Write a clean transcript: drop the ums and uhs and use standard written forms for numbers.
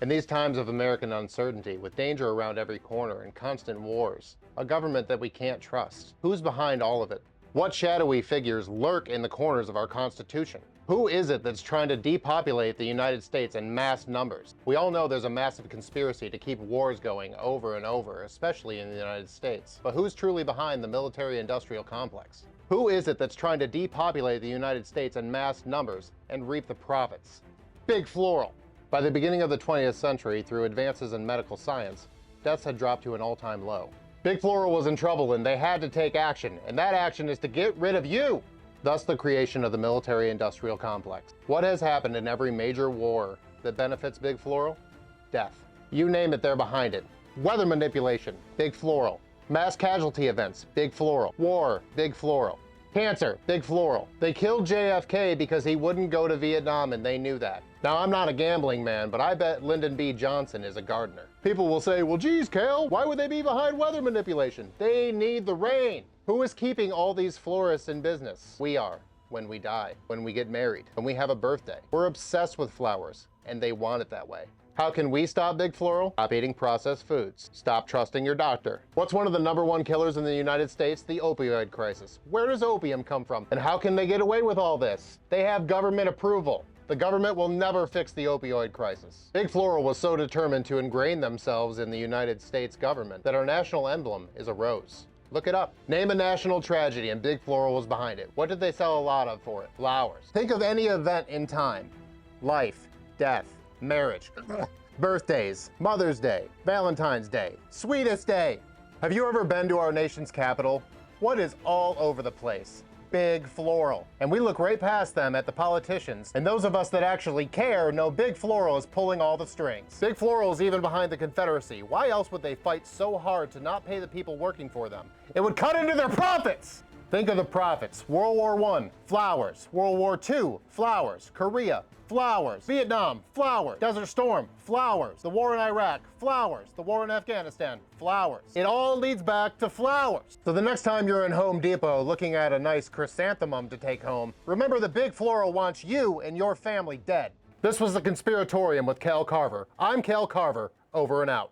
In these times of American uncertainty, with danger around every corner and constant wars, a government that we can't trust, who's behind all of it? What shadowy figures lurk in the corners of our Constitution? Who is it that's trying to depopulate the United States in mass numbers? We all know there's a massive conspiracy to keep wars going over and over, especially in the United States. But who's truly behind the military-industrial complex? Who is it that's trying to depopulate the United States in mass numbers and reap the profits? Big Floral. By the beginning of the 20th century, through advances in medical science, deaths had dropped to an all-time low. Big Floral was in trouble and they had to take action, and that action is to get rid of you! Thus the creation of the military-industrial complex. What has happened in every major war that benefits Big Floral? Death. You name it, they're behind it. Weather manipulation, Big Floral. Mass casualty events, Big Floral. War, Big Floral. Cancer, Big Floral. They killed JFK because he wouldn't go to Vietnam and they knew that. Now, I'm not a gambling man, but I bet Lyndon B. Johnson is a gardener. People will say, well, geez, Cal, why would they be behind weather manipulation? They need the rain. Who is keeping all these florists in business? We are. When we die, when we get married, when we have a birthday. We're obsessed with flowers, and they want it that way. How can we stop Big Floral? Stop eating processed foods. Stop trusting your doctor. What's one of the #1 killers in the United States? The opioid crisis. Where does opium come from? And how can they get away with all this? They have government approval. The government will never fix the opioid crisis. Big Floral was so determined to ingrain themselves in the United States government that our national emblem is a rose. Look it up. Name a national tragedy and Big Floral was behind it. What did they sell a lot of for it? Flowers. Think of any event in time. Life, death, marriage, birthdays, Mother's Day, Valentine's Day, Sweetest Day. Have you ever been to our nation's capital? What is all over the place? Big Floral. And we look right past them at the politicians, and those of us that actually care know Big Floral is pulling all the strings. Big Floral is even behind the Confederacy. Why else would they fight so hard to not pay the people working for them? It would cut into their profits! Think of the profits. World War I, flowers. World War II, flowers. Korea, flowers. Vietnam, flowers. Desert Storm, flowers. The war in Iraq, flowers. The war in Afghanistan, flowers. It all leads back to flowers. So the next time you're in Home Depot looking at a nice chrysanthemum to take home, remember the Big Floral wants you and your family dead. This was the Conspiratorium with Cal Carver. I'm Cal Carver, over and out.